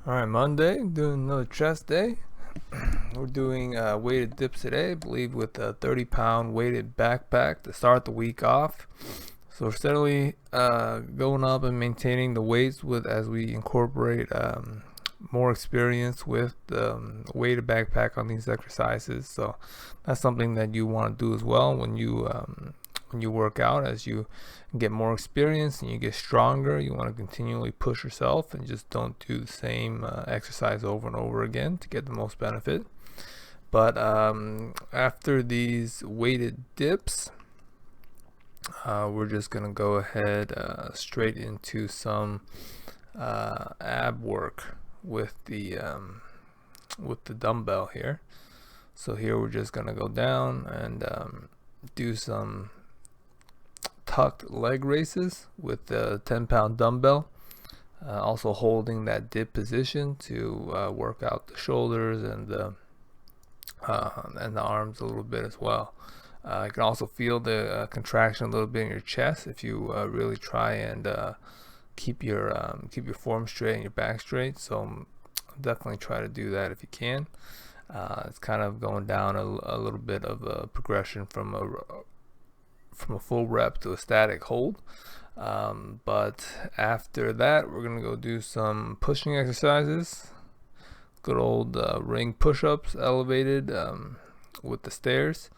Alright, Monday, doing another chest day. We're doing weighted dips today, I believe with a 30-pound weighted backpack to start the week off. So we're steadily going up and maintaining the weights with as we incorporate more experience with the weighted backpack on these exercises. So that's something that you want to do as well when you work out. As you get more experience and you get stronger, you want to continually push yourself and just don't do the same exercise over and over again to get the most benefit. But after these weighted dips, we're just gonna go ahead straight into some ab work with the dumbbell here. So here we're just gonna go down and do some tucked leg races with the 10-pound dumbbell, also holding that dip position to work out the shoulders and the arms a little bit as well. You can also feel the contraction a little bit in your chest if you really try and keep your form straight and your back straight. So definitely try to do that if you can. It's kind of going down a little bit of a progression from a full rep to a static hold. But after that, we're gonna go do some pushing exercises. Good old ring push-ups, elevated with the stairs.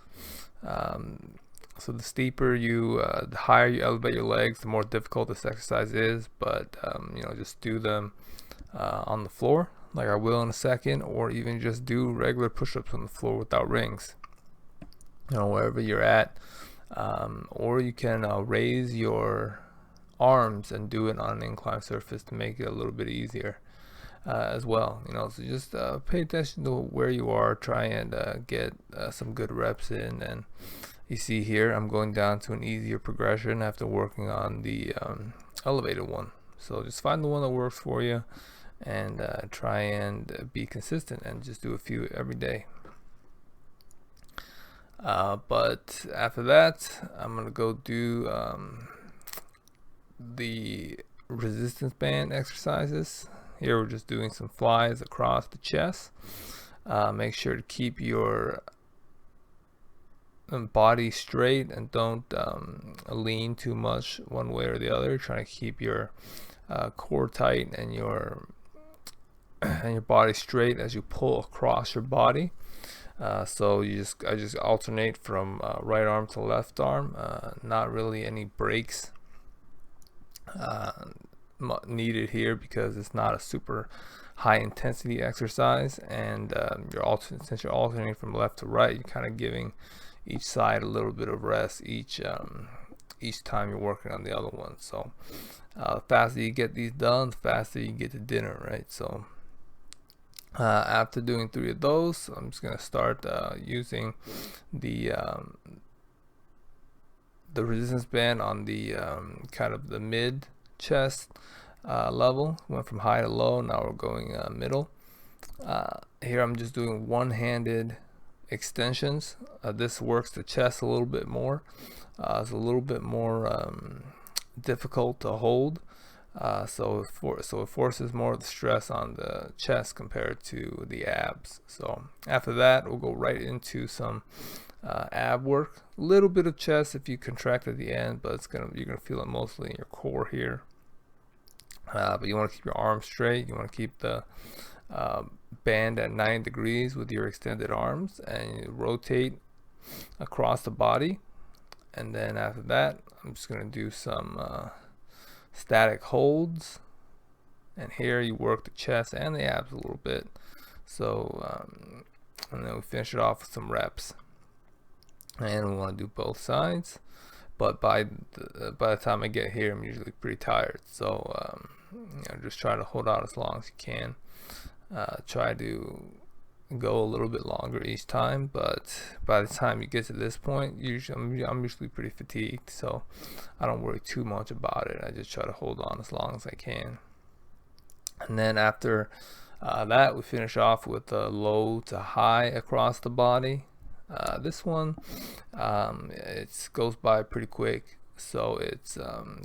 So the steeper the higher you elevate your legs, the more difficult this exercise is. But just do them on the floor, like I will in a second, or even just do regular push-ups on the floor without rings. Wherever you're at. Or you can raise your arms and do it on an inclined surface to make it a little bit easier as well. So just pay attention to where you are. Try and get some good reps in. And you see here, I'm going down to an easier progression after working on the elevated one. So just find the one that works for you and try and be consistent and just do a few every day. But after that, I'm gonna go do the resistance band exercises. Here we're just doing some flies across the chest. Make sure to keep your body straight and don't lean too much one way or the other. Try to keep your core tight and your body straight as you pull across your body. So I just alternate from right arm to left arm. Not really any breaks needed here because it's not a super high intensity exercise, and since you're alternating from left to right, you're kind of giving each side a little bit of rest each time you're working on the other one. So the faster you get these done, the faster you get to dinner, right? So after doing 3 of those, I'm just gonna start using the resistance band on the kind of the mid chest level. Went from high to low. Now we're going middle. Here I'm just doing one-handed extensions. This works the chest a little bit more. It's a little bit more difficult to hold. So it forces more of the stress on the chest compared to the abs. So after that, we'll go right into some ab work. A little bit of chest if you contract at the end, but you're gonna feel it mostly in your core here. But you want to keep your arms straight. You want to keep the band at 90 degrees with your extended arms, and you rotate across the body. And then after that, I'm just gonna do some static holds, and here you work the chest and the abs a little bit. So and then we finish it off with some reps, and we want to do both sides. But by the time I get here, I'm usually pretty tired. So just try to hold out as long as you can. Try to go a little bit longer each time, but by the time you get to this point, I'm usually pretty fatigued, so I don't worry too much about it. I just try to hold on as long as I can. And then after that, we finish off with a low to high across the body. This one it goes by pretty quick, so it's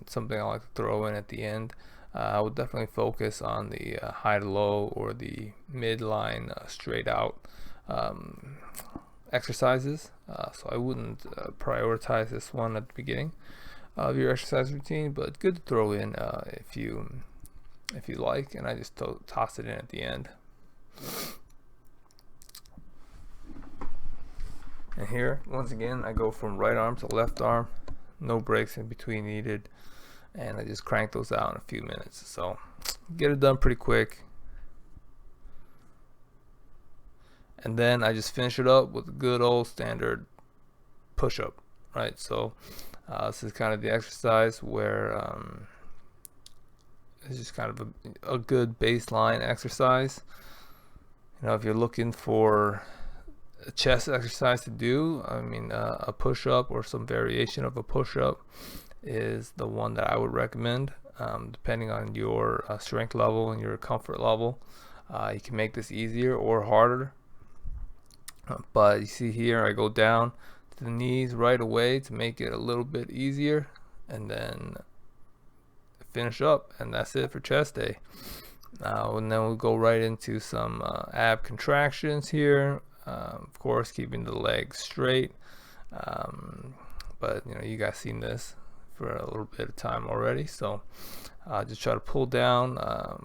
something I like to throw in at the end. I would definitely focus on the high to low or the midline straight out exercises. So I wouldn't prioritize this one at the beginning of your exercise routine, but good to throw in if you like, and I just toss it in at the end. And here, once again, I go from right arm to left arm, no breaks in between needed, and I just crank those out in a few minutes. So get it done pretty quick. And then I just finish it up with a good old standard push-up, right? So this is kind of the exercise where it's just kind of a good baseline exercise. You know, if you're looking for a chest exercise to do, I mean, a push-up or some variation of a push-up is the one that I would recommend, depending on your strength level and your comfort level. You can make this easier or harder, but you see here I go down to the knees right away to make it a little bit easier, and then finish up, and that's it for chest day. And then we'll go right into some ab contractions here. Of course, keeping the legs straight, but you know, you guys seen this for a little bit of time already, so just try to pull down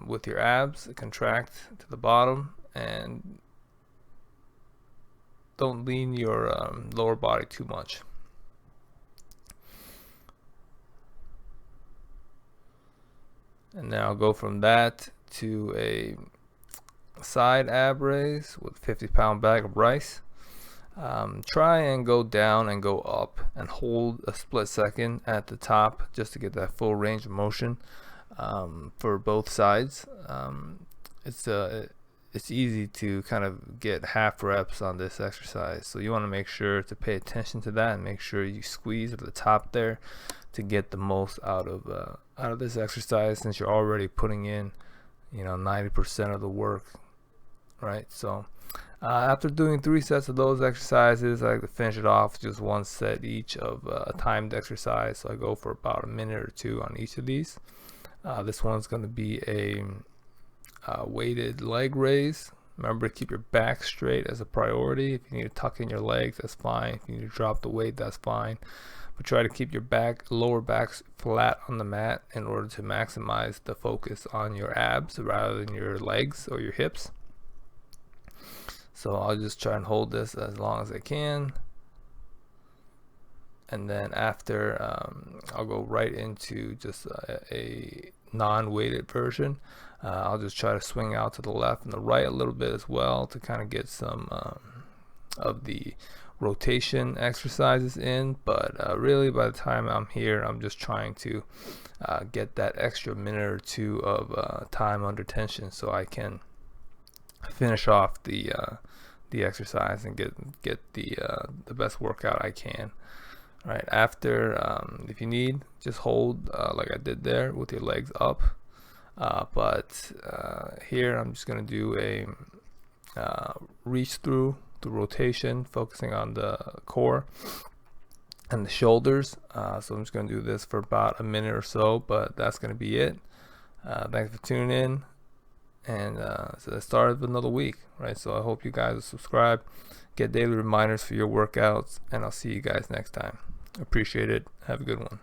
with your abs, contract to the bottom, and don't lean your lower body too much. And then I'll go from that to a side ab raise with 50-pound bag of rice. Try and go down and go up and hold a split second at the top just to get that full range of motion for both sides. It's easy to kind of get half reps on this exercise, so you want to make sure to pay attention to that and make sure you squeeze at the top there to get the most out of this exercise, since you're already putting in, you know, 90% of the work, right? So after doing 3 sets of those exercises, I like to finish it off just 1 set each of a timed exercise. So I go for about a minute or 2 on each of these. This one's going to be a weighted leg raise. Remember to keep your back straight as a priority. If you need to tuck in your legs, that's fine. If you need to drop the weight, that's fine. But try to keep your lower back flat on the mat in order to maximize the focus on your abs rather than your legs or your hips. So I'll just try and hold this as long as I can. And then after, I'll go right into just a non-weighted version. I'll just try to swing out to the left and the right a little bit as well to kind of get some of the rotation exercises in. But really, by the time I'm here, I'm just trying to get that extra minute or 2 of time under tension so I can finish off the exercise and get the best workout I can. All right, after, if you need, just hold like I did there with your legs up. But here I'm just going to do a reach through the rotation, focusing on the core and the shoulders. So I'm just going to do this for about a minute or so, but that's going to be it. Thanks for tuning in. And so the start of another week, right? So I hope you guys will subscribe, get daily reminders for your workouts, and I'll see you guys next time. Appreciate it. Have a good one.